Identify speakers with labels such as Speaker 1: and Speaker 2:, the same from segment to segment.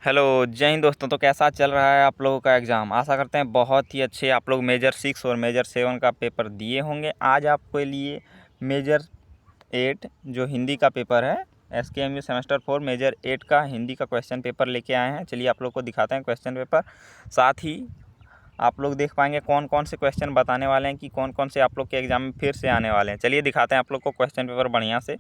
Speaker 1: Hello जय हिंद दोस्तों। तो कैसा चल रहा है आप लोगों का एग्ज़ाम? आशा करते हैं बहुत ही अच्छे आप लोग मेजर 6 और मेजर 7 का पेपर दिए होंगे। आज आपके लिए मेजर 8 जो हिंदी का पेपर है, SKMU सेमेस्टर 4 मेजर 8 का हिंदी का क्वेश्चन पेपर लेके आए हैं। चलिए आप लोग को दिखाते हैं क्वेश्चन पेपर। साथ ही आप लोग देख पाएंगे कौन कौन से क्वेश्चन बताने वाले हैं कि कौन कौन से आप लोग के एग्ज़ाम में फिर से आने वाले हैं। चलिए दिखाते हैं आप लोग को क्वेश्चन पेपर बढ़िया से।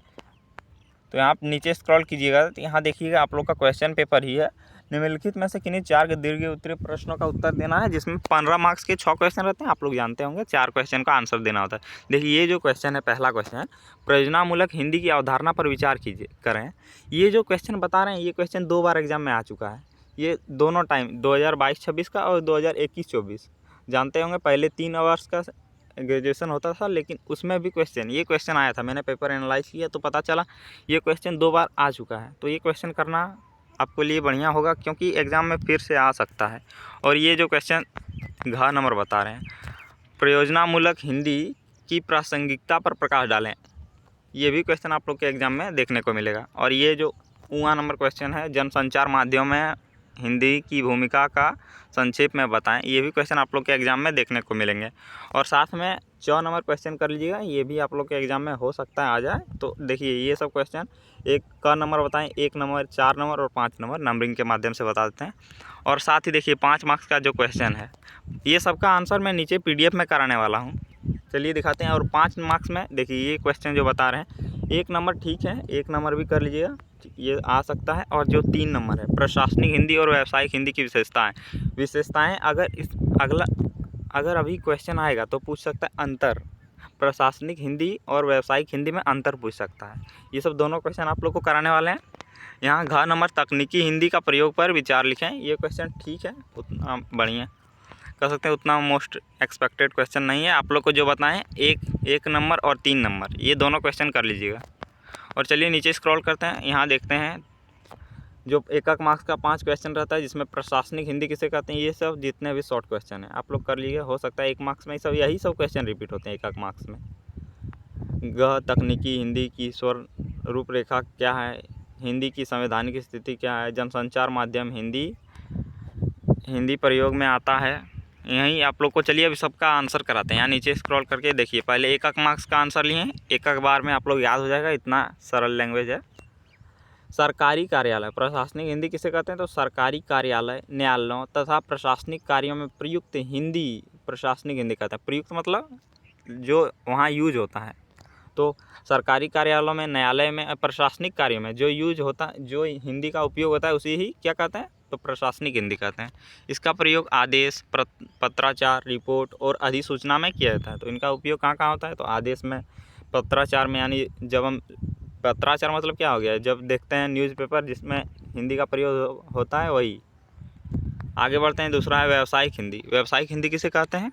Speaker 1: तो यहाँ नीचे स्क्रॉल कीजिएगा तो यहाँ देखिएगा आप लोग का क्वेश्चन पेपर ही है। निम्नलिखित में से किन्हीं 4 दीर्घ उत्तरीय प्रश्नों का उत्तर देना है, जिसमें 15 मार्क्स के 6 क्वेश्चन रहते हैं। आप लोग जानते होंगे 4 क्वेश्चन का आंसर देना होता है। देखिए ये जो क्वेश्चन है, पहला क्वेश्चन प्रयोजनामूलक हिंदी की अवधारणा पर विचार करें। ये जो क्वेश्चन बता रहे हैं, ये क्वेश्चन 2 बार एग्जाम में आ चुका है। ये दोनों टाइम 2022-26 का और 2021-24 जानते होंगे। पहले 3 आवर्स का ग्रेजुएशन होता था, लेकिन उसमें भी ये क्वेश्चन आया था। मैंने पेपर एनालाइज किया तो पता चला ये क्वेश्चन 2 बार आ चुका है। तो ये क्वेश्चन करना आपके लिए बढ़िया होगा, क्योंकि एग्ज़ाम में फिर से आ सकता है। और ये जो क्वेश्चन घ नंबर बता रहे हैं, प्रयोजनामूलक हिंदी की प्रासंगिकता पर प्रकाश डालें, ये भी क्वेश्चन आप लोग के एग्ज़ाम में देखने को मिलेगा। और ये जो ऊँआ नंबर क्वेश्चन है, जनसंचार माध्यम में हिंदी की भूमिका का संक्षेप में बताएं, ये भी क्वेश्चन आप लोग के एग्ज़ाम में देखने को मिलेंगे। और साथ में 4 नंबर क्वेश्चन कर लीजिएगा, ये भी आप लोग के एग्ज़ाम में हो सकता है आ जाए। तो देखिए ये सब क्वेश्चन एक का नंबर बताएं, 1 नंबर, 4 नंबर और 5 नंबर नंबरिंग के माध्यम से बता देते हैं। और साथ ही देखिए 5 मार्क्स का जो क्वेश्चन है, ये सबका आंसर मैं नीचे PDF में कराने वाला हूँ। चलिए दिखाते हैं। और 5 मार्क्स में देखिए ये क्वेश्चन जो बता रहे हैं, 1 नंबर ठीक है, 1 नंबर भी कर लीजिएगा, ये आ सकता है। और जो 3 नंबर है, प्रशासनिक हिंदी और व्यावसायिक हिंदी की विशेषताएं अगर अभी क्वेश्चन आएगा तो पूछ सकता है अंतर, प्रशासनिक हिंदी और व्यावसायिक हिंदी में अंतर पूछ सकता है। ये सब दोनों क्वेश्चन आप लोग को कराने वाले हैं। यहाँ घ नंबर तकनीकी हिंदी का प्रयोग पर विचार लिखें, ये क्वेश्चन ठीक है, उतना बढ़िया कर सकते हैं, उतना मोस्ट एक्सपेक्टेड क्वेश्चन नहीं है। आप लोग को जो बताएं, एक नंबर और 3 नंबर ये दोनों क्वेश्चन कर लीजिएगा। और चलिए नीचे स्क्रॉल करते हैं, यहाँ देखते हैं जो 1 मार्क्स का 5 क्वेश्चन रहता है, जिसमें प्रशासनिक हिंदी किसे कहते हैं, ये सब जितने भी शॉर्ट क्वेश्चन हैं आप लोग कर लीजिए। हो सकता है 1 मार्क्स में सब यही सब क्वेश्चन रिपीट होते हैं 1 मार्क्स में। ग तकनीकी हिंदी की स्वर रूपरेखा क्या है, हिंदी की संवैधानिक स्थिति क्या है, जनसंचार माध्यम हिंदी प्रयोग में आता है। यहीं आप लोग को चलिए अभी सबका आंसर कराते हैं। यहाँ नीचे स्क्रॉल करके देखिए, पहले 1 मार्क्स का आंसर लिए हैं, एक बार में आप लोग याद हो जाएगा, इतना सरल लैंग्वेज है। सरकारी कार्यालय, प्रशासनिक हिंदी किसे कहते हैं, तो सरकारी कार्यालय, न्यायालयों तथा प्रशासनिक कार्यों में प्रयुक्त हिंदी प्रशासनिक हिंदी कहते हैं। प्रयुक्त मतलब जो वहाँ यूज होता है। तो सरकारी कार्यालयों में, न्यायालय में, प्रशासनिक कार्यों में जो यूज होता है, जो हिंदी का उपयोग होता है, उसी ही क्या कहते हैं, तो प्रशासनिक हिंदी कहते हैं। इसका प्रयोग आदेश, पत्राचार, रिपोर्ट और अधिसूचना में किया जाता है। तो इनका उपयोग कहाँ कहाँ होता है, तो आदेश में, पत्राचार में, यानी जब हम पत्राचार मतलब क्या हो गया, जब देखते हैं न्यूज़पेपर जिसमें हिंदी का प्रयोग होता है, वही। आगे बढ़ते हैं, दूसरा है व्यावसायिक हिंदी। व्यावसायिक हिंदी किसे कहते हैं,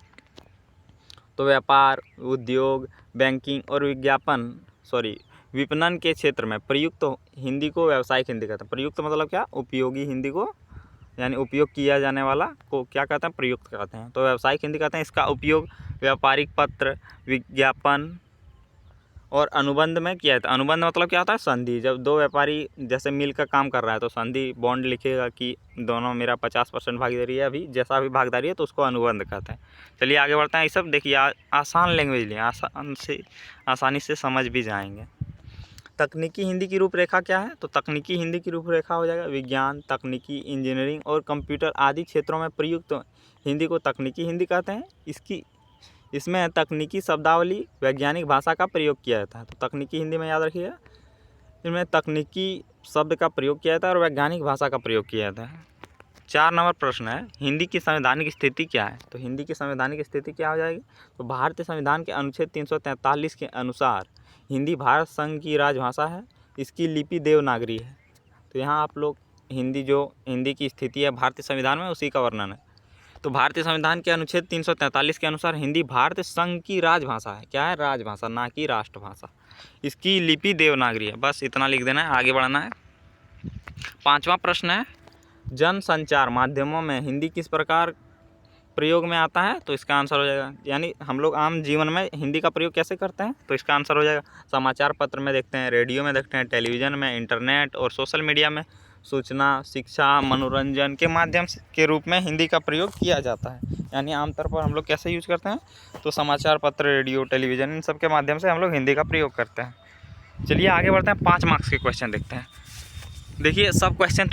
Speaker 1: तो व्यापार, उद्योग, बैंकिंग और विपणन के क्षेत्र में प्रयुक्त हिंदी को व्यावसायिक हिंदी कहते हैं। प्रयुक्त मतलब क्या, उपयोगी हिंदी को, यानी उपयोग किया जाने वाला को क्या कहते हैं, प्रयुक्त कहते हैं। तो व्यावसायिक हिंदी कहते हैं। इसका उपयोग व्यापारिक पत्र, विज्ञापन और अनुबंध में किया जाता है। अनुबंध मतलब क्या होता है, संधि। जब 2 व्यापारी जैसे मिल कर काम कर रहा है तो संधि, बॉन्ड लिखेगा कि दोनों मेरा 50% भागीदारी है, अभी जैसा भी भागीदारी है, तो उसको अनुबंध कहते हैं। चलिए आगे बढ़ते हैं। ये सब देखिए आसान लैंग्वेज लिए, आसानी से समझ भी जाएंगे। तकनीकी हिंदी की रूपरेखा क्या है, तो तकनीकी हिंदी की रूपरेखा हो जाएगा, विज्ञान, तकनीकी, इंजीनियरिंग और कंप्यूटर आदि क्षेत्रों में प्रयुक्त हिंदी को तकनीकी हिंदी कहते हैं। इसमें तकनीकी शब्दावली, वैज्ञानिक भाषा का प्रयोग किया जाता है। तो तकनीकी हिंदी में याद रखिएगा, इनमें तकनीकी शब्द का प्रयोग किया जाता है और वैज्ञानिक भाषा का प्रयोग किया जाता है। 4 नंबर प्रश्न है, हिंदी की संवैधानिक स्थिति क्या है। तो हिंदी की संवैधानिक स्थिति क्या हो जाएगी, तो भारतीय संविधान के अनुच्छेद 343 के अनुसार हिंदी भारत संघ की राजभाषा है। इसकी लिपि देवनागरी है। तो यहाँ आप लोग हिंदी की स्थिति है भारतीय संविधान में, उसी का वर्णन है। तो भारतीय संविधान के अनुच्छेद 343 के अनुसार हिंदी भारत संघ की राजभाषा है। क्या है, राजभाषा, ना कि राष्ट्रभाषा। इसकी लिपि देवनागरी है। बस इतना लिख देना है, आगे बढ़ना है। 5वां प्रश्न है, जनसंचार माध्यमों में हिंदी किस प्रकार प्रयोग में आता है। तो इसका आंसर हो जाएगा, यानी हम लोग आम जीवन में हिंदी का प्रयोग कैसे करते हैं, तो इसका आंसर हो जाएगा समाचार पत्र में देखते हैं, रेडियो में देखते हैं, टेलीविज़न में, इंटरनेट और सोशल मीडिया में सूचना, शिक्षा, मनोरंजन के माध्यम से के रूप में हिंदी का प्रयोग किया जाता है। यानी आमतौर पर हम लोग कैसे यूज करते हैं, तो समाचार पत्र, रेडियो, टेलीविज़न, इन सब के माध्यम से हम लोग हिंदी का प्रयोग करते हैं। चलिए आगे बढ़ते हैं, 5 मार्क्स के क्वेश्चन देखते हैं। देखिए सब क्वेश्चन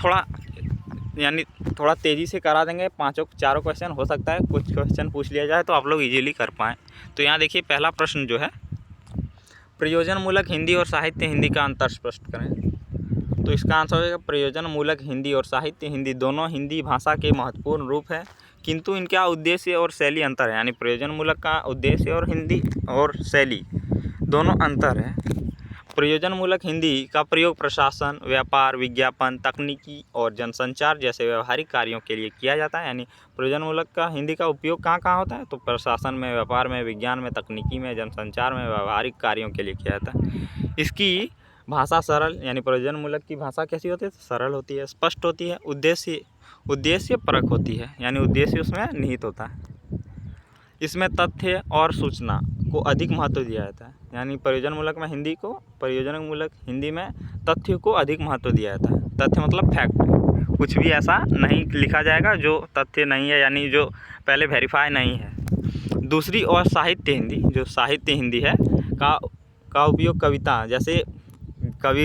Speaker 1: थोड़ा तेज़ी से करा देंगे। 4 क्वेश्चन हो सकता है कुछ क्वेश्चन पूछ लिया जाए तो आप लोग इजीली कर पाएँ। तो यहाँ देखिए पहला प्रश्न जो है, प्रयोजन मूलक हिंदी और साहित्य हिंदी का अंतर स्पष्ट करें। तो इसका आंसर होगा प्रयोजन मूलक हिंदी और साहित्य हिंदी दोनों हिंदी भाषा के महत्वपूर्ण रूप है, किंतु इनका उद्देश्य और शैली अंतर है। यानी प्रयोजन मूलक का उद्देश्य और हिंदी और शैली दोनों अंतर है। प्रयोजन मूलक हिंदी का प्रयोग प्रशासन, व्यापार, विज्ञापन, तकनीकी और जनसंचार जैसे व्यवहारिक कार्यों के लिए किया जाता है। यानी प्रयोजन मूलक का हिंदी का उपयोग कहाँ कहाँ होता है, तो प्रशासन में, व्यापार में, विज्ञान में, तकनीकी में, जनसंचार में, व्यवहारिक कार्यों के लिए किया जाता है। इसकी भाषा सरल, यानी प्रयोजन मूलक की भाषा कैसी होती है, सरल होती है, स्पष्ट होती है, उद्देश्यपरक होती है, यानी उद्देश्य उसमें निहित होता है। इसमें तथ्य और सूचना को अधिक महत्व दिया जाता है। यानी प्रयोजन मूलक हिंदी में तथ्य को अधिक महत्व दिया जाता है। तथ्य मतलब फैक्ट, कुछ भी ऐसा नहीं लिखा जाएगा जो तथ्य नहीं है, यानी जो पहले वेरीफाई नहीं है। दूसरी और साहित्य हिंदी, जो साहित्य हिंदी है का उपयोग कविता, जैसे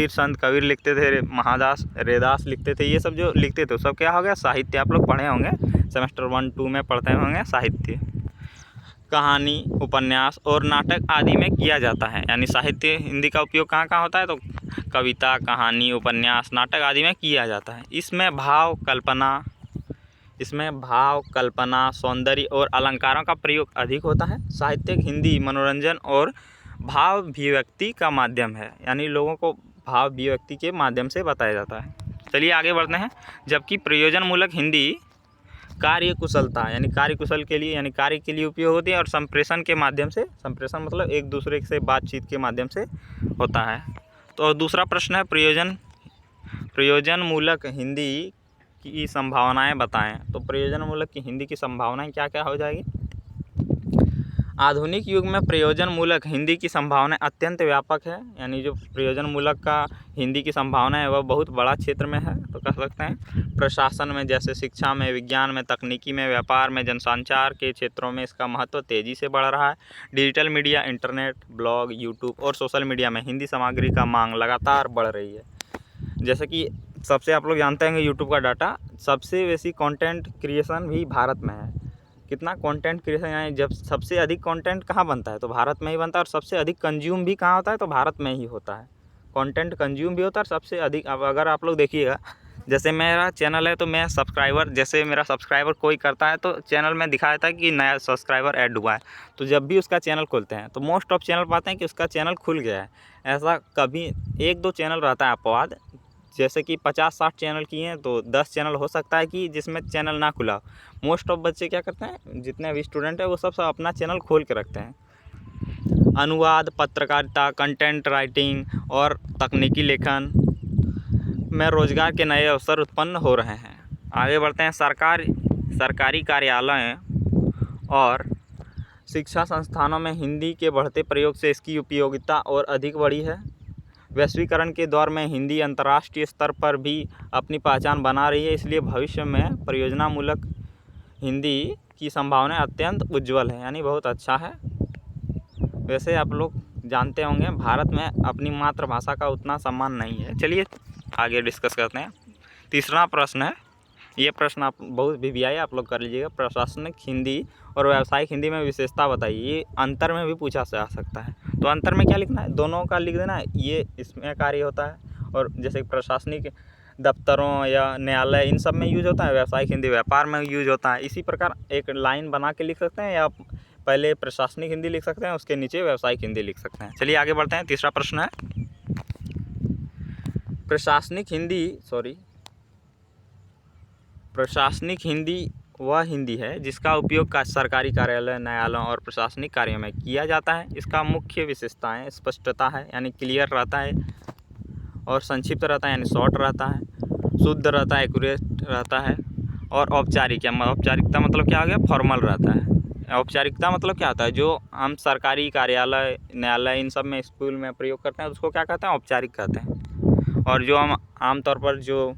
Speaker 1: संत कबीर लिखते थे, महादास, रैदास लिखते थे, ये सब जो लिखते थे सब क्या हो गया, साहित्य। आप लोग पढ़े होंगे, सेमेस्टर 1, 2 में पढ़ते होंगे साहित्य। कहानी, उपन्यास और नाटक आदि में किया जाता है। यानी साहित्य हिंदी का उपयोग कहाँ कहाँ होता है, तो कविता, कहानी, उपन्यास, नाटक आदि में किया जाता है। इसमें भाव, कल्पना, सौंदर्य और अलंकारों का प्रयोग अधिक होता है। साहित्यिक हिंदी मनोरंजन और भाव अभिव्यक्ति का माध्यम है, यानी लोगों को भाव अभिव्यक्ति के माध्यम से बताया जाता है। चलिए आगे बढ़ते हैं। जबकि प्रयोजन मूलक हिंदी कार्य कुशलता, यानी कार्यकुशल के लिए, यानी कार्य के लिए उपयोग होती है, और संप्रेषण के माध्यम से, संप्रेषण मतलब एक दूसरे से बातचीत के माध्यम से होता है। तो दूसरा प्रश्न है, प्रयोजन मूलक हिंदी की संभावनाएं बताएं। तो प्रयोजन मूलक की हिंदी की संभावनाएं क्या क्या हो जाएगी। आधुनिक युग में प्रयोजन मूलक हिंदी की संभावनाएं अत्यंत व्यापक है। यानी जो प्रयोजन मूलक का हिंदी की संभावना है वह बहुत बड़ा क्षेत्र में है। तो कह सकते हैं प्रशासन में, जैसे शिक्षा में, विज्ञान में, तकनीकी में, व्यापार में, जनसंचार के क्षेत्रों में इसका महत्व तेज़ी से बढ़ रहा है। Digital media, internet, blog, YouTube और सोशल मीडिया में हिंदी सामग्री का मांग लगातार बढ़ रही है। जैसे कि सबसे आप लोग जानते हैं यूट्यूब का डाटा, सबसे बेसी कंटेंट क्रिएशन भी भारत में है। कितना कंटेंट क्रिएशन, यानी जब सबसे अधिक कंटेंट कहाँ बनता है, तो भारत में ही बनता है, और सबसे अधिक कंज्यूम भी कहाँ होता है, तो भारत में ही होता है। कंटेंट कंज्यूम भी होता है, और सबसे अधिक, अब अगर आप लोग देखिएगा, जैसे मेरा चैनल है तो मैं जैसे मेरा सब्सक्राइबर कोई करता है तो चैनल में दिखा देता है कि नया सब्सक्राइबर ऐड हुआ है। तो जब भी उसका चैनल खोलते हैं तो मोस्ट ऑफ चैनल पाते हैं कि उसका चैनल खुल गया है। ऐसा कभी 1-2 चैनल रहता है अपवाद, जैसे कि 50-60 चैनल किए हैं तो 10 चैनल हो सकता है कि जिसमें चैनल ना खुला। मोस्ट ऑफ बच्चे क्या करते हैं, जितने भी स्टूडेंट हैं वो सब अपना चैनल खोल के रखते हैं। अनुवाद, पत्रकारिता, कंटेंट राइटिंग और तकनीकी लेखन में रोजगार के नए अवसर उत्पन्न हो रहे हैं। आगे बढ़ते हैं। सरकारी कार्यालयों और शिक्षा संस्थानों में हिंदी के बढ़ते प्रयोग से इसकी उपयोगिता और अधिक बढ़ी है। वैश्वीकरण के दौर में हिंदी अंतर्राष्ट्रीय स्तर पर भी अपनी पहचान बना रही है, इसलिए भविष्य में प्रयोजन मूलक हिंदी की संभावना अत्यंत उज्जवल है, यानी बहुत अच्छा है। वैसे आप लोग जानते होंगे भारत में अपनी मातृभाषा का उतना सम्मान नहीं है। चलिए आगे डिस्कस करते हैं। तीसरा प्रश्न है, ये प्रश्न आप बहुत VVI आप लोग कर लीजिएगा। प्रशासनिक हिंदी और व्यावसायिक हिंदी में विशेषता बताइए। ये अंतर में भी पूछा जा सकता है, तो अंतर में क्या लिखना है, दोनों का लिख देना है। ये इसमें कार्य होता है, और जैसे प्रशासनिक दफ्तरों या न्यायालय इन सब में यूज होता है, व्यावसायिक हिंदी व्यापार में यूज होता है। इसी प्रकार एक लाइन बना के लिख सकते हैं, या पहले प्रशासनिक हिंदी लिख सकते हैं, उसके नीचे व्यावसायिक हिंदी लिख सकते हैं। चलिए आगे बढ़ते हैं। तीसरा प्रश्न है, प्रशासनिक हिंदी वह हिंदी है जिसका उपयोग सरकारी कार्यालय, न्यायालयों और प्रशासनिक कार्यों में किया जाता है। इसका मुख्य विशेषताएं स्पष्टता है, यानी क्लियर रहता है, और संक्षिप्त रहता है, यानी शॉर्ट रहता है, शुद्ध रहता है, एक्यूरेट रहता है, और औपचारिकता मतलब क्या हो गया, फॉर्मल रहता है। औपचारिकता मतलब क्या होता है, जो हम सरकारी कार्यालय, न्यायालय इन सब में, स्कूल में प्रयोग करते हैं उसको क्या कहते हैं, औपचारिक कहते हैं। और जो हम आमतौर पर जो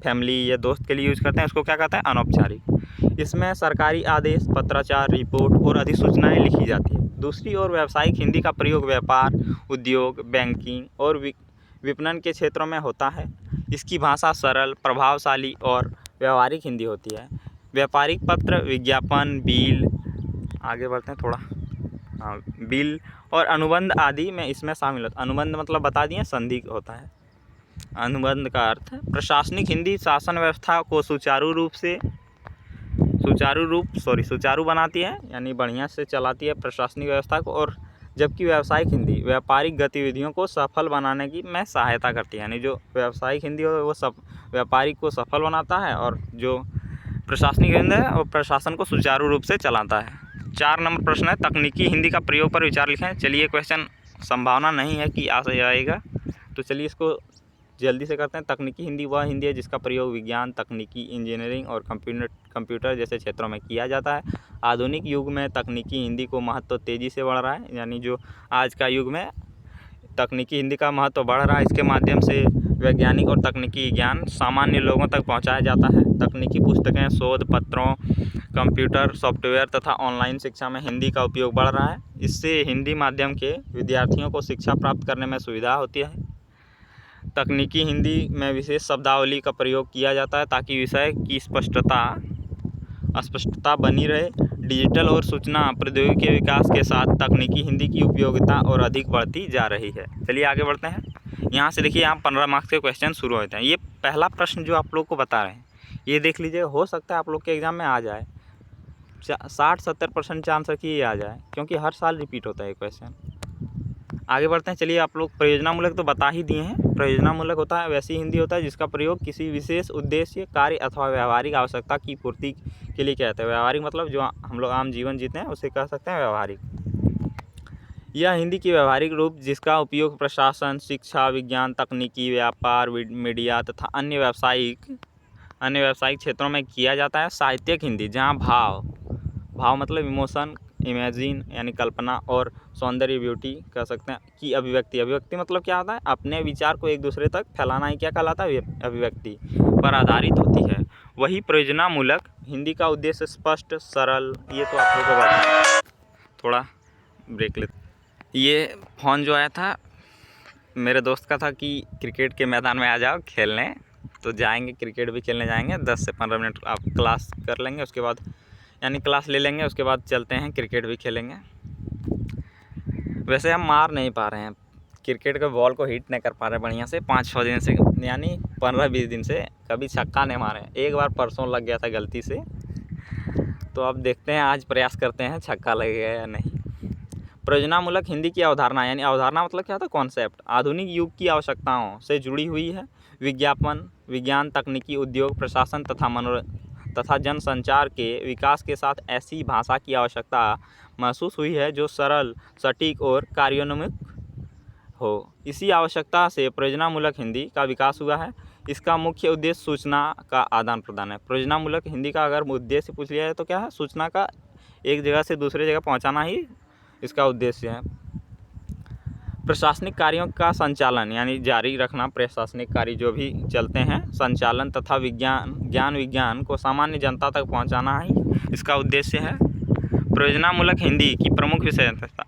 Speaker 1: फैमिली या दोस्त के लिए यूज़ करते हैं उसको क्या कहते हैं, अनौपचारिक। इसमें सरकारी आदेश, पत्राचार, रिपोर्ट और अधिसूचनाएँ लिखी जाती है। दूसरी ओर व्यावसायिक हिंदी का प्रयोग व्यापार, उद्योग, बैंकिंग और विपणन के क्षेत्रों में होता है। इसकी भाषा सरल, प्रभावशाली और व्यावहारिक हिंदी होती है। व्यापारिक पत्र, विज्ञापन, बिल, आगे बढ़ते हैं थोड़ा, हाँ, बिल और अनुबंध आदि में इसमें शामिल होता है। अनुबंध मतलब बता दिए, संधि होता है। अनुबंध का अर्थ है प्रशासनिक हिंदी शासन व्यवस्था को सुचारू बनाती है, यानी बढ़िया से चलाती है प्रशासनिक व्यवस्था को। और जबकि व्यावसायिक हिंदी व्यापारिक गतिविधियों को सफल बनाने की में सहायता करती है, यानी जो व्यावसायिक हिंदी हो वो सब व्यापारिक को सफल बनाता है और जो प्रशासनिक हिंदी है वो प्रशासन को सुचारू रूप से चलाता है। 4 नंबर प्रश्न है, तकनीकी हिंदी का प्रयोग पर विचार लिखें। चलिए क्वेश्चन संभावना नहीं है कि आ जाएगा, तो चलिए इसको जल्दी से करते हैं। तकनीकी हिंदी वह हिंदी है जिसका प्रयोग विज्ञान, तकनीकी, इंजीनियरिंग और कंप्यूटर जैसे क्षेत्रों में किया जाता है। आधुनिक युग में तकनीकी हिंदी को महत्व तेज़ी से बढ़ रहा है, यानी जो आज का युग में तकनीकी हिंदी का महत्व बढ़ रहा है। इसके माध्यम से वैज्ञानिक और तकनीकी ज्ञान सामान्य लोगों तक पहुंचाया जाता है। तकनीकी पुस्तकें, शोध पत्रों, कंप्यूटर सॉफ्टवेयर तथा ऑनलाइन शिक्षा में हिंदी का उपयोग बढ़ रहा है। इससे हिंदी माध्यम के विद्यार्थियों को शिक्षा प्राप्त करने में सुविधा होती है। तकनीकी हिंदी में विशेष शब्दावली का प्रयोग किया जाता है ताकि विषय की स्पष्टता बनी रहे। डिजिटल और सूचना प्रौद्योगिकी के विकास के साथ तकनीकी हिंदी की उपयोगिता और अधिक बढ़ती जा रही है। चलिए आगे बढ़ते हैं। यहाँ से देखिए, यहाँ 15 मार्क्स के क्वेश्चन शुरू होते हैं। ये पहला प्रश्न जो आप लोग को बता रहे हैं ये देख लीजिए, हो सकता है आप लोग के एग्ज़ाम में आ जाए। 60-70% चांस रखिए ये आ जाए, क्योंकि हर साल रिपीट होता है ये क्वेश्चन। आगे बढ़ते हैं। चलिए, आप लोग प्रयोजनामूलक तो बता ही दिए हैं। प्रयोजनामूलक होता है वैसी हिंदी होता है जिसका प्रयोग किसी विशेष उद्देश्य, कार्य अथवा व्यावहारिक आवश्यकता की पूर्ति के लिए किया जाता है। व्यावहारिक मतलब जो हम लोग आम जीवन जीते हैं उसे कह सकते हैं व्यावहारिक। यह हिंदी की व्यावहारिक रूप जिसका उपयोग प्रशासन, शिक्षा, विज्ञान, तकनीकी, व्यापार, मीडिया तथा अन्य व्यावसायिक क्षेत्रों में किया जाता है। साहित्यिक हिंदी जहाँ भाव मतलब इमोशन, इमेजिन यानी कल्पना और सौंदर्य, ब्यूटी कह सकते हैं की अभिव्यक्ति मतलब क्या होता है, अपने विचार को एक दूसरे तक फैलाना ही क्या कहलाता है, अभिव्यक्ति पर आधारित होती है। वही प्रयोजनामूलक हिंदी का उद्देश्य स्पष्ट, सरल, ये तो आप लोगों को पता है। थोड़ा ब्रेक लेते। ये फ़ोन जो आया था मेरे दोस्त का था कि क्रिकेट के मैदान में आ जाओ खेलने, तो जाएंगे, क्रिकेट भी खेलने जाएंगे। 10 से 15 मिनट आप क्लास कर लेंगे, उसके बाद यानी क्लास ले लेंगे, उसके बाद चलते हैं क्रिकेट भी खेलेंगे। वैसे हम मार नहीं पा रहे हैं क्रिकेट के बॉल को, हिट नहीं कर पा रहे बढ़िया से 5-6 दिन से, यानी 15-20 दिन से कभी छक्का नहीं मारे। एक बार परसों लग गया था गलती से, तो अब देखते हैं आज प्रयास करते हैं छक्का लगेगा या नहीं। प्रयोजनामूलक हिंदी की अवधारणा, यानी अवधारणा मतलब क्या होता है, कॉन्सेप्ट, आधुनिक युग की आवश्यकताओं से जुड़ी हुई है। विज्ञापन, विज्ञान, तकनीकी, उद्योग, प्रशासन तथा जनसंचार के विकास के साथ ऐसी भाषा की आवश्यकता महसूस हुई है जो सरल, सटीक और कार्योन्मुख हो। इसी आवश्यकता से प्रयोजनामूलक हिंदी का विकास हुआ है। इसका मुख्य उद्देश्य सूचना का आदान प्रदान है। प्रयोजनामूलक हिंदी का अगर उद्देश्य पूछ लिया जाए तो क्या है, सूचना का एक जगह से दूसरी जगह पहुंचाना ही इसका उद्देश्य है। प्रशासनिक कार्यों का संचालन यानी जारी रखना, प्रशासनिक कार्य जो भी चलते हैं संचालन तथा विज्ञान को सामान्य जनता तक पहुंचाना ही इसका उद्देश्य है। प्रयोजनामूलक हिंदी की प्रमुख विशेषता,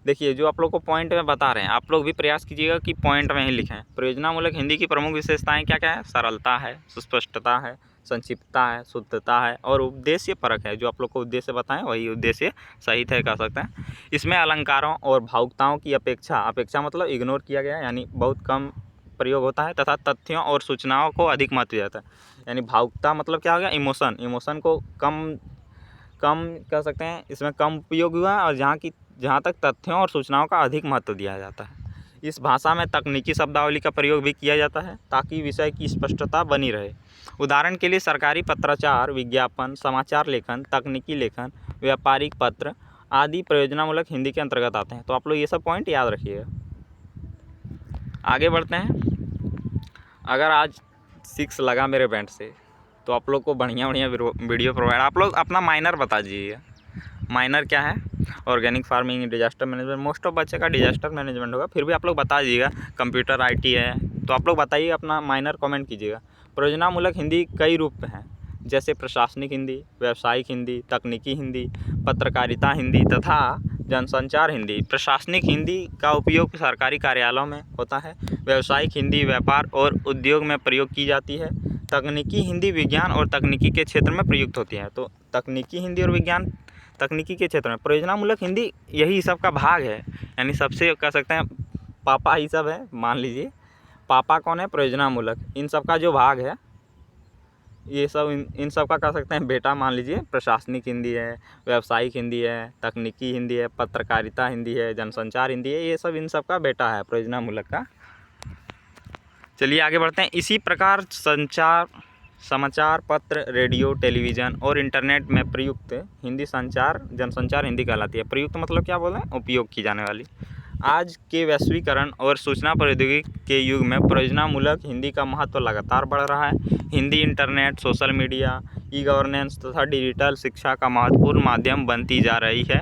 Speaker 1: देखिए जो आप लोग को पॉइंट में बता रहे हैं, आप लोग भी प्रयास कीजिएगा कि पॉइंट में ही लिखें। प्रयोजनामूलक हिंदी की प्रमुख विशेषताएं क्या क्या है, सरलता है, सुस्पष्टता है, संक्षिप्तता है, शुद्धता है और उद्देश्य परक है। जो आप लोग को उद्देश्य बताएं वही उद्देश्य सहित है कह सकते हैं। इसमें अलंकारों और भावुकताओं की अपेक्षा मतलब इग्नोर किया गया, यानी बहुत कम प्रयोग होता है, तथा तथ्यों और सूचनाओं को अधिक महत्व दिया जाता है। यानी भावुकता मतलब क्या हो गया, इमोशन को कम कह सकते हैं, इसमें कम उपयोग हुआ है, और जहाँ तक तथ्यों और सूचनाओं का अधिक महत्व दिया जाता है। इस भाषा में तकनीकी शब्दावली का प्रयोग भी किया जाता है ताकि विषय की स्पष्टता बनी रहे। उदाहरण के लिए सरकारी पत्राचार, विज्ञापन, समाचार लेखन, तकनीकी लेखन, व्यापारिक पत्र आदि प्रयोजनामूलक हिंदी के अंतर्गत आते हैं। तो आप लोग ये सब पॉइंट याद रखिएगा। आगे बढ़ते हैं। अगर आज 6 लगा मेरे बैंड से तो आप लोग को बढ़िया वीडियो प्रोवाइड, आप लोग अपना माइनर बता दीजिएगा। माइनर क्या है, organic farming, disaster management, most of बच्चे का डिजास्टर मैनेजमेंट होगा, फिर भी आप लोग बता दीजिएगा। कंप्यूटर IT है, तो आप लोग बताइए, अपना माइनर कमेंट कीजिएगा। प्रयोजनामूलक हिंदी कई रूप हैं, जैसे प्रशासनिक हिंदी, व्यावसायिक हिंदी, तकनीकी हिंदी, पत्रकारिता हिंदी तथा जनसंचार हिंदी। प्रशासनिक हिंदी का उपयोग सरकारी कार्यालयों में होता है। व्यावसायिक हिंदी व्यापार और उद्योग में प्रयोग की जाती है। तकनीकी हिंदी विज्ञान और तकनीकी के क्षेत्र में प्रयुक्त होती है। तो तकनीकी हिंदी और विज्ञान तकनीकी के क्षेत्र में, प्रयोजनामूलक हिंदी यही सब का भाग है, यानी सबसे कह सकते हैं पापा ही सब है, मान लीजिए पापा कौन है, प्रयोजनामूलक, इन सब का जो भाग है ये सब इन सब का कह सकते हैं बेटा मान लीजिए। प्रशासनिक हिंदी है, व्यावसायिक हिंदी है, तकनीकी हिंदी है, पत्रकारिता हिंदी है, जनसंचार हिंदी है, ये सब इन सब का बेटा है प्रयोजनामूलक का। चलिए आगे बढ़ते हैं। इसी प्रकार समाचार पत्र, रेडियो, टेलीविज़न और इंटरनेट में प्रयुक्त हिंदी जनसंचार हिंदी कहलाती है। प्रयुक्त मतलब क्या बोल रहे हैं, उपयोग की जाने वाली। आज के वैश्वीकरण और सूचना प्रौद्योगिकी के युग में प्रयोजनामूलक हिंदी का महत्व लगातार बढ़ रहा है। Hindi internet, social media, e governance तथा डिजिटल शिक्षा का महत्वपूर्ण माध्यम बनती जा रही है।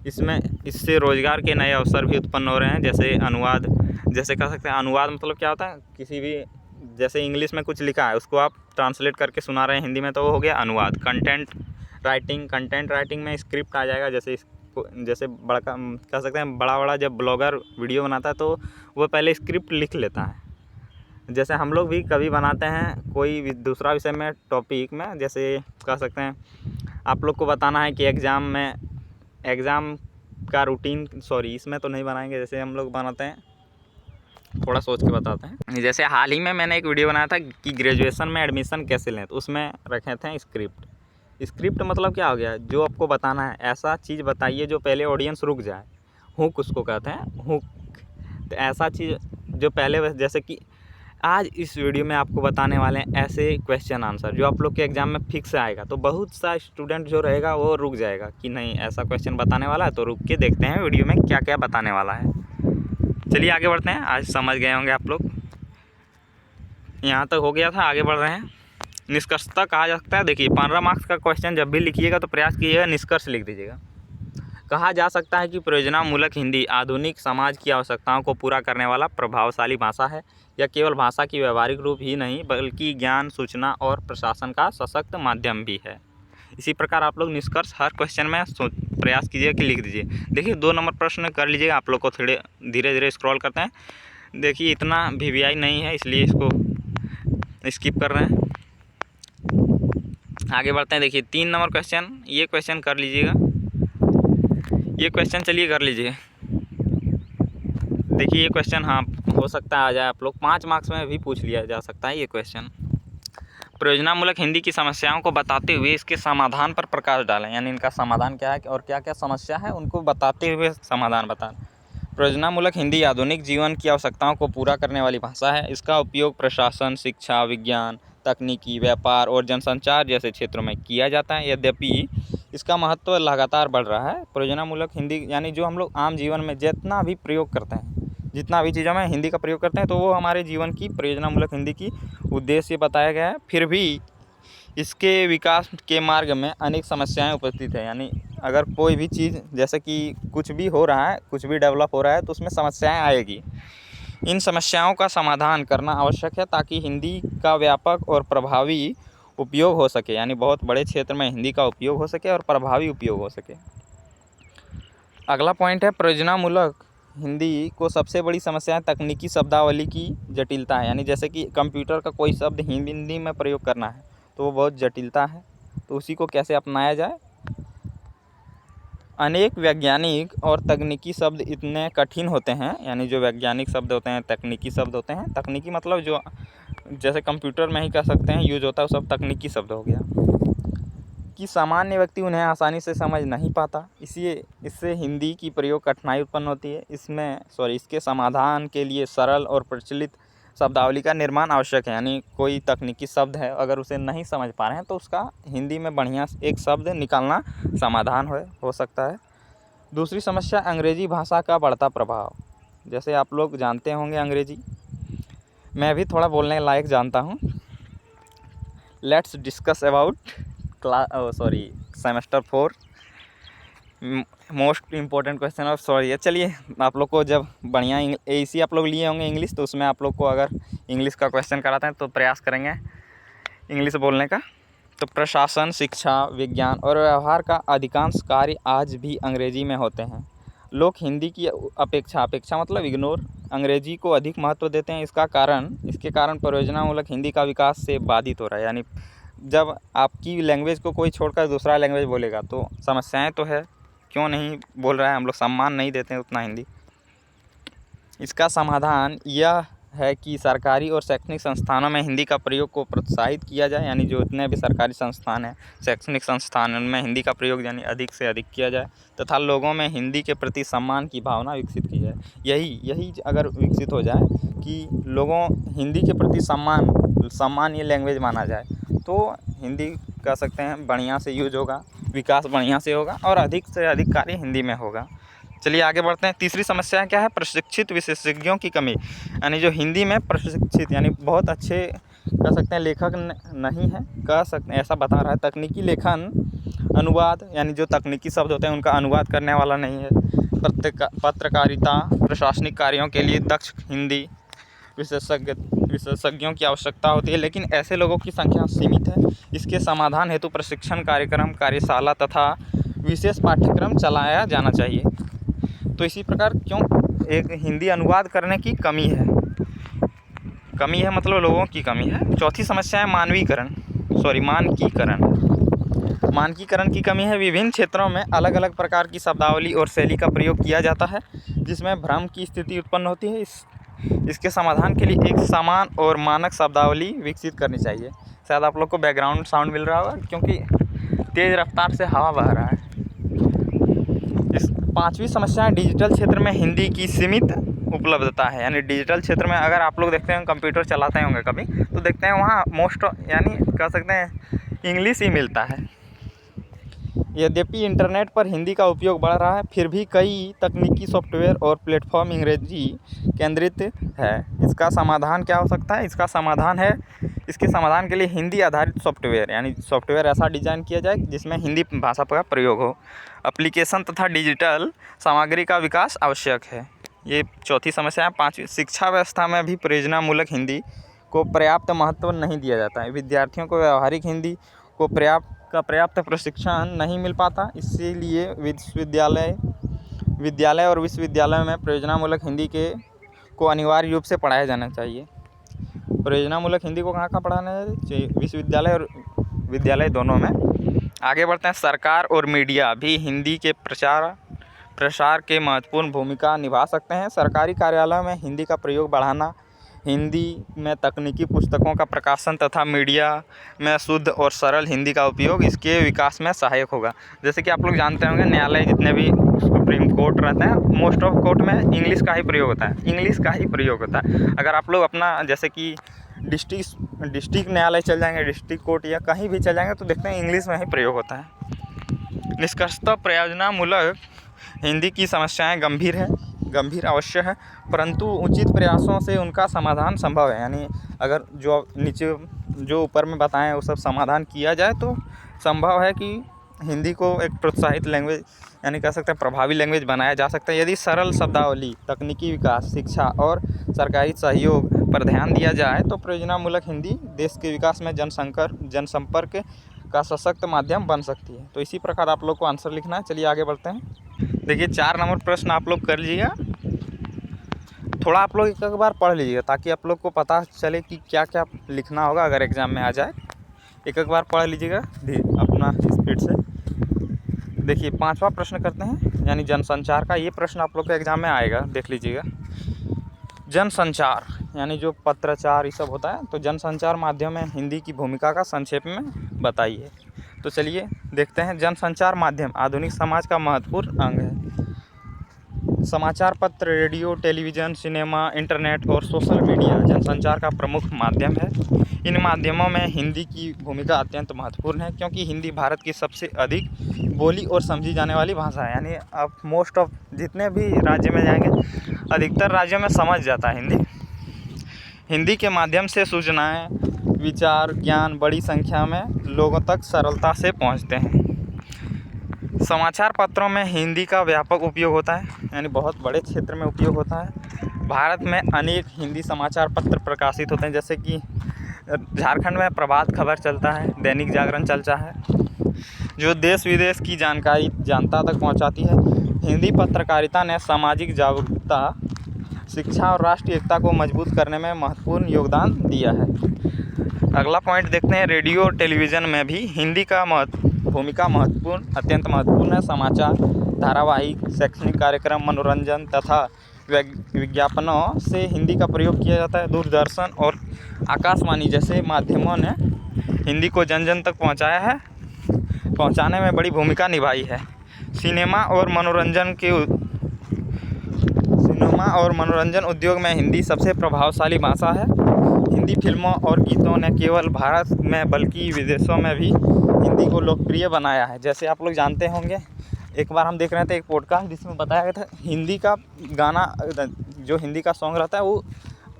Speaker 1: इससे रोजगार के नए अवसर भी उत्पन्न हो रहे हैं, जैसे अनुवाद। जैसे कह सकते हैं अनुवाद मतलब क्या होता है, किसी भी जैसे इंग्लिश में कुछ लिखा है उसको आप ट्रांसलेट करके सुना रहे हैं हिंदी में, तो वो हो गया अनुवाद। कंटेंट राइटिंग में स्क्रिप्ट आ जाएगा। जैसे बड़ा कह सकते हैं बड़ा जब ब्लॉगर वीडियो बनाता है तो वो पहले स्क्रिप्ट लिख लेता है। जैसे हम लोग भी कभी बनाते हैं कोई भी दूसरा विषय में टॉपिक में, जैसे कह सकते हैं आप लोग को बताना है कि एग्ज़ाम का रूटीन, सॉरी इसमें तो नहीं बनाएंगे, जैसे हम लोग बनाते हैं थोड़ा सोच के बताते हैं। जैसे हाल ही में मैंने एक वीडियो बनाया था कि ग्रेजुएशन में एडमिशन कैसे लें, तो उसमें रखे थे स्क्रिप्ट मतलब क्या हो गया, जो आपको बताना है ऐसा चीज़ बताइए जो पहले ऑडियंस रुक जाए। हुक उसको कहते हैं, हुक। तो ऐसा चीज़ जो पहले, जैसे कि आज इस वीडियो में आपको बताने वाले हैं ऐसे क्वेश्चन आंसर जो आप लोग के एग्ज़ाम में फिक्स आएगा, तो बहुत सा स्टूडेंट जो रहेगा वो रुक जाएगा कि नहीं ऐसा क्वेश्चन बताने वाला है, तो रुक के देखते हैं वीडियो में क्या क्या बताने वाला है। चलिए आगे बढ़ते हैं। आज समझ गए होंगे आप लोग, यहाँ तक हो गया था, आगे बढ़ रहे हैं। निष्कर्षता कहा जा सकता है, देखिए 15 मार्क्स का क्वेश्चन जब भी लिखिएगा तो प्रयास कीजिएगा निष्कर्ष लिख दीजिएगा। कहा जा सकता है कि प्रयोजनामूलक हिंदी आधुनिक समाज की आवश्यकताओं को पूरा करने वाला प्रभावशाली भाषा है। यह केवल भाषा की व्यवहारिक रूप ही नहीं बल्कि ज्ञान, सूचना और प्रशासन का सशक्त माध्यम भी है। इसी प्रकार आप लोग निष्कर्ष हर क्वेश्चन में प्रयास कीजिए कि लिख दीजिए। देखिए 2 नंबर प्रश्न कर लीजिएगा, आप लोग को थोड़े धीरे धीरे स्क्रॉल करते हैं। देखिए इतना VVI नहीं है इसलिए इसको स्किप कर रहे हैं। आगे बढ़ते हैं। देखिए 3 नंबर क्वेश्चन, ये क्वेश्चन कर लीजिएगा, ये क्वेश्चन चलिए कर लीजिए। देखिए ये क्वेश्चन हाँ हो सकता है आ जाए, आप लोग 5 मार्क्स में भी पूछ लिया जा सकता है ये क्वेश्चन। प्रयोजनामूलक हिंदी की समस्याओं को बताते हुए इसके समाधान पर प्रकाश डालें, यानी इनका समाधान क्या है और क्या क्या समस्या है उनको बताते हुए समाधान बताएं। प्रयोजनामूलक हिंदी आधुनिक जीवन की आवश्यकताओं को पूरा करने वाली भाषा है। इसका उपयोग प्रशासन, शिक्षा, विज्ञान, तकनीकी, व्यापार और जनसंचार जैसे क्षेत्रों में किया जाता है। यद्यपि इसका महत्व लगातार बढ़ रहा है। प्रयोजनामूलक हिंदी यानी जो हम लोग आम जीवन में जितना भी प्रयोग करते हैं, जितना भी चीज़ों में हिंदी का प्रयोग करते हैं, तो वो हमारे जीवन की प्रयोजनामूलक हिंदी की उद्देश्य बताया गया है। फिर भी इसके विकास के मार्ग में अनेक समस्याएं उपस्थित हैं, यानी अगर कोई भी चीज़ जैसे कि कुछ भी हो रहा है, कुछ भी डेवलप हो रहा है, तो उसमें समस्याएं आएगी। इन समस्याओं का समाधान करना आवश्यक है ताकि हिंदी का व्यापक और प्रभावी उपयोग हो सके, यानी बहुत बड़े क्षेत्र में हिंदी का उपयोग हो सके और प्रभावी उपयोग हो सके। अगला पॉइंट है प्रयोजनामूलक हिंदी को सबसे बड़ी समस्या है तकनीकी शब्दावली की जटिलता है, यानी जैसे कि कंप्यूटर का कोई शब्द हिंदी में प्रयोग करना है तो वो बहुत जटिलता है, तो उसी को कैसे अपनाया जाए। अनेक वैज्ञानिक और तकनीकी शब्द इतने कठिन होते हैं, यानी जो वैज्ञानिक शब्द होते हैं, तकनीकी शब्द होते हैं। तकनीकी मतलब जो जैसे कंप्यूटर में ही कह सकते हैं यूज होता है, वो सब तकनीकी शब्द हो गया, कि सामान्य व्यक्ति उन्हें आसानी से समझ नहीं पाता। इससे हिंदी की प्रयोग कठिनाई उत्पन्न होती है। इसके समाधान के लिए सरल और प्रचलित शब्दावली का निर्माण आवश्यक है, यानी कोई तकनीकी शब्द है अगर उसे नहीं समझ पा रहे हैं तो उसका हिंदी में बढ़िया एक शब्द निकालना समाधान हो सकता है। दूसरी समस्या अंग्रेजी भाषा का बढ़ता प्रभाव। जैसे आप लोग जानते होंगे अंग्रेजी, मैं भी थोड़ा बोलने लायक जानता हूँ। Let's discuss about semester 4 most important question of sorry है। चलिए आप लोग को जब बढ़िया एसी आप लोग लिए होंगे इंग्लिश, तो उसमें आप लोग को अगर इंग्लिश का क्वेश्चन कराते हैं तो प्रयास करेंगे इंग्लिश बोलने का। तो प्रशासन, शिक्षा, विज्ञान और व्यवहार का अधिकांश कार्य आज भी अंग्रेजी में होते हैं। लोग हिंदी की अपेक्षा मतलब इग्नोर अंग्रेजी को अधिक महत्व देते हैं। इसके कारण परियोजनामूलक हिंदी का विकास से बाधित हो रहा है। यानी जब आपकी लैंग्वेज को कोई छोड़कर दूसरा लैंग्वेज बोलेगा तो समस्याएं तो है, क्यों नहीं बोल रहा है, हम लोग सम्मान नहीं देते हैं उतना हिंदी। इसका समाधान यह है कि सरकारी और शैक्षणिक संस्थानों में हिंदी का प्रयोग को प्रोत्साहित किया जाए। यानी जो इतने भी सरकारी संस्थान हैं, शैक्षणिक संस्थान, उनमें हिंदी का प्रयोग यानी अधिक से अधिक किया जाए तथा लोगों में हिंदी के प्रति सम्मान की भावना विकसित की जाए। यही अगर विकसित हो जाए कि लोगों हिंदी के प्रति सम्मान ये लैंग्वेज माना जाए, तो हिंदी कह सकते हैं बढ़िया से यूज होगा, विकास बढ़िया से होगा और अधिक से अधिक कार्य हिंदी में होगा। चलिए आगे बढ़ते हैं। तीसरी समस्या क्या है? प्रशिक्षित विशेषज्ञों की कमी। यानी जो हिंदी में प्रशिक्षित यानी बहुत अच्छे कह सकते हैं लेखक नहीं है, कह सकते हैं, ऐसा बता रहा है। तकनीकी लेखन, अनुवाद यानी जो तकनीकी शब्द होते हैं उनका अनुवाद करने वाला नहीं है। पत्रकारिता, प्रशासनिक कार्यों के लिए दक्ष हिंदी विशेषज्ञों की आवश्यकता होती है, लेकिन ऐसे लोगों की संख्या सीमित है। इसके समाधान हेतु प्रशिक्षण कार्यक्रम, कार्यशाला तथा विशेष पाठ्यक्रम चलाया जाना चाहिए। तो इसी प्रकार क्यों एक हिंदी अनुवाद करने की कमी है मतलब लोगों की कमी है। चौथी समस्या है मानकीकरण की कमी है। विभिन्न क्षेत्रों में अलग अलग प्रकार की शब्दावली और शैली का प्रयोग किया जाता है, जिसमें भ्रम की स्थिति उत्पन्न होती है। इसके समाधान के लिए एक समान और मानक शब्दावली विकसित करनी चाहिए। शायद आप लोग को बैकग्राउंड साउंड मिल रहा होगा क्योंकि तेज़ रफ्तार से हवा बह रहा है। पांचवी समस्या है डिजिटल क्षेत्र में हिंदी की सीमित उपलब्धता है। यानी डिजिटल क्षेत्र में अगर आप लोग देखते हैं, कंप्यूटर चलाते होंगे कभी, तो देखते हैं वहाँ मोस्ट यानी कह सकते हैं इंग्लिश ही मिलता है। यद्यपि इंटरनेट पर हिंदी का उपयोग बढ़ रहा है, फिर भी कई तकनीकी सॉफ्टवेयर और प्लेटफॉर्म अंग्रेजी केंद्रित है। इसका समाधान क्या हो सकता है? इसके समाधान के लिए हिंदी आधारित सॉफ्टवेयर यानी सॉफ्टवेयर ऐसा डिज़ाइन किया जाए जिसमें हिंदी भाषा का प्रयोग हो। एप्लीकेशन तथा डिजिटल सामग्री का विकास आवश्यक है। ये चौथी समस्या है। पांचवी, शिक्षा व्यवस्था में भी परियोजनामूलक हिंदी को पर्याप्त महत्व नहीं दिया जाता है। विद्यार्थियों को व्यावहारिक हिंदी को पर्याप्त प्रशिक्षण नहीं मिल पाता। इसीलिए विद्यालय और विश्वविद्यालय में परियोजनामूलक हिंदी को अनिवार्य रूप से पढ़ाया जाना चाहिए। परियोजनामूलक हिंदी को कहाँ पढ़ाना चाहिए? विश्वविद्यालय और विद्यालय दोनों में। आगे बढ़ते हैं। सरकार और मीडिया भी हिंदी के प्रसार के महत्वपूर्ण भूमिका निभा सकते हैं। सरकारी कार्यालयों में हिंदी का प्रयोग बढ़ाना, हिंदी में तकनीकी पुस्तकों का प्रकाशन तथा मीडिया में शुद्ध और सरल हिंदी का उपयोग इसके विकास में सहायक होगा। जैसे कि आप लोग जानते होंगे, न्यायालय जितने भी सुप्रीम कोर्ट रहते हैं, मोस्ट ऑफ कोर्ट में इंग्लिश का ही प्रयोग होता है। अगर आप लोग अपना जैसे कि डिस्ट्रिक्ट न्यायालय चल जाएंगे, डिस्ट्रिक्ट कोर्ट या कहीं भी चल जाएंगे, तो देखते हैं इंग्लिश में ही प्रयोग होता है। निष्कर्षतः परियोजनामूलक हिंदी की समस्याएं गंभीर अवश्य है, परंतु उचित प्रयासों से उनका समाधान संभव है। यानी अगर जो ऊपर में बताएं वो सब समाधान किया जाए तो संभव है कि हिंदी को एक प्रोत्साहित लैंग्वेज यानी कह सकते हैं प्रभावी लैंग्वेज बनाया जा सकता है। यदि सरल शब्दावली, तकनीकी विकास, शिक्षा और सरकारी सहयोग पर ध्यान दिया जाए तो परियोजनामूलक हिंदी देश के विकास में जनसंपर्क का सशक्त माध्यम बन सकती है। तो इसी प्रकार आप लोग को आंसर लिखना है। चलिए आगे बढ़ते हैं। देखिए 4 नंबर प्रश्न आप लोग कर लीजिएगा। थोड़ा आप लोग एक बार पढ़ लीजिएगा ताकि आप लोग को पता चले कि क्या क्या लिखना होगा अगर एग्ज़ाम में आ जाए। एक बार पढ़ लीजिएगा अपना स्पीड से। देखिए 5वां प्रश्न करते हैं, यानी जनसंचार का। ये प्रश्न आप लोग के एग्ज़ाम में आएगा, देख लीजिएगा। जनसंचार यानी जो पत्राचार ये सब होता है, तो जनसंचार माध्यम में हिंदी की भूमिका का संक्षेप में बताइए। तो चलिए देखते हैं। जनसंचार माध्यम आधुनिक समाज का महत्वपूर्ण अंग है। समाचार पत्र, रेडियो, टेलीविज़न, सिनेमा, इंटरनेट और सोशल मीडिया जनसंचार का प्रमुख माध्यम है। इन माध्यमों में हिंदी की भूमिका अत्यंत महत्वपूर्ण है, क्योंकि हिंदी भारत की सबसे अधिक बोली और समझी जाने वाली भाषा है। यानी आप मोस्ट ऑफ जितने भी राज्य में जाएंगे, अधिकतर राज्यों में समझ जाता है हिंदी के माध्यम से सूचनाएं, विचार, ज्ञान बड़ी संख्या में लोगों तक सरलता से पहुंचते हैं। समाचार पत्रों में हिंदी का व्यापक उपयोग होता है, यानी बहुत बड़े क्षेत्र में उपयोग होता है। भारत में अनेक हिंदी समाचार पत्र प्रकाशित होते हैं, जैसे कि झारखंड में प्रभात खबर चलता है, दैनिक जागरण चलता है, जो देश विदेश की जानकारी जनता तक पहुंचाती है। हिंदी पत्रकारिता ने सामाजिक जागरूकता, शिक्षा और राष्ट्रीय एकता को मजबूत करने में महत्वपूर्ण योगदान दिया है। अगला पॉइंट देखते हैं, रेडियो और टेलीविज़न में भी हिंदी का भूमिका अत्यंत महत्वपूर्ण है। समाचार, धारावाहिक, शैक्षणिक कार्यक्रम, मनोरंजन तथा विज्ञापनों से हिंदी का प्रयोग किया जाता है। दूरदर्शन और आकाशवाणी जैसे माध्यमों ने हिंदी को जन जन तक पहुंचाने में बड़ी भूमिका निभाई है। सिनेमा और मनोरंजन उद्योग में हिंदी सबसे प्रभावशाली भाषा है। हिंदी फिल्मों और गीतों ने केवल भारत में बल्कि विदेशों में भी हिंदी को लोकप्रिय बनाया है। जैसे आप लोग जानते होंगे, एक बार हम देख रहे थे एक पॉडकास्ट जिसमें बताया गया था हिंदी का गाना, जो हिंदी का सॉन्ग रहता है वो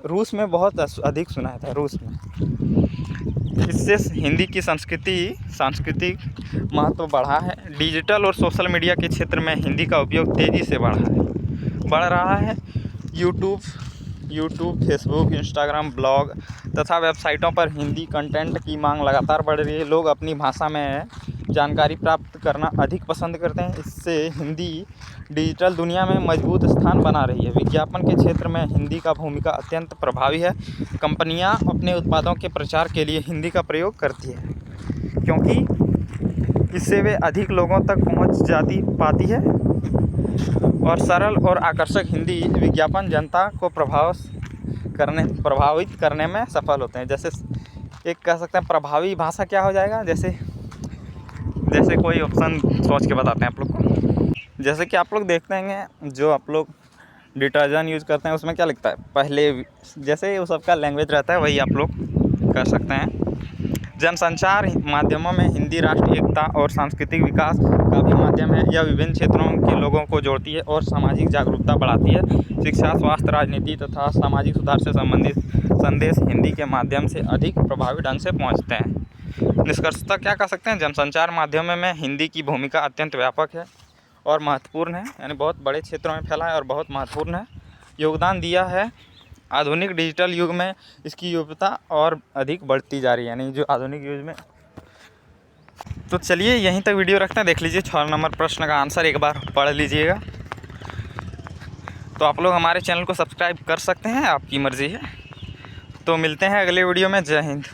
Speaker 1: रूस में बहुत अधिक सुना था, रूस में। इससे हिंदी की सांस्कृतिक महत्व बढ़ा है। डिजिटल और सोशल मीडिया के क्षेत्र में हिंदी का उपयोग तेज़ी से बढ़ रहा है। यूट्यूब, फेसबुक, इंस्टाग्राम, ब्लॉग तथा वेबसाइटों पर हिंदी कंटेंट की मांग लगातार बढ़ रही है। लोग अपनी भाषा में जानकारी प्राप्त करना अधिक पसंद करते हैं। इससे हिंदी डिजिटल दुनिया में मजबूत स्थान बना रही है। विज्ञापन के क्षेत्र में हिंदी का भूमिका अत्यंत प्रभावी है। कंपनियां अपने उत्पादों के प्रचार के लिए हिंदी का प्रयोग करती है, क्योंकि इससे वे अधिक लोगों तक पहुंच पाती है और सरल और आकर्षक हिंदी विज्ञापन जनता को प्रभावित करने में सफल होते हैं। जैसे एक कह सकते हैं प्रभावी भाषा क्या हो जाएगा, जैसे कोई ऑप्शन सोच के बताते हैं आप लोग को। जैसे कि आप लोग देखते हैं, जो आप लोग डिटर्जेंट यूज़ करते हैं उसमें क्या लिखता है, पहले जैसे वो सबका लैंग्वेज रहता है वही आप लोग कर सकते हैं। जनसंचार माध्यमों में हिंदी राष्ट्रीय एकता और सांस्कृतिक विकास का भी माध्यम है। यह विभिन्न क्षेत्रों के लोगों को जोड़ती है और सामाजिक जागरूकता बढ़ाती है। शिक्षा, स्वास्थ्य, राजनीति तथा सामाजिक सुधार से संबंधित संदेश हिंदी के माध्यम से अधिक प्रभावी ढंग से पहुंचते हैं। निष्कर्षतः क्या कह सकते हैं, जनसंचार माध्यमों में हिंदी की भूमिका अत्यंत व्यापक है और महत्वपूर्ण है, यानी बहुत बड़े क्षेत्रों में फैला है और बहुत महत्वपूर्ण है, योगदान दिया है। आधुनिक डिजिटल युग में इसकी उपयोगिता और अधिक बढ़ती जा रही है, यानी जो आधुनिक युग में। तो चलिए यहीं तक वीडियो रखते हैं, देख लीजिए 6 नंबर प्रश्न का आंसर एक बार पढ़ लीजिएगा। तो आप लोग हमारे चैनल को सब्सक्राइब कर सकते हैं, आपकी मर्ज़ी है। तो मिलते हैं अगले वीडियो में। जय हिंद।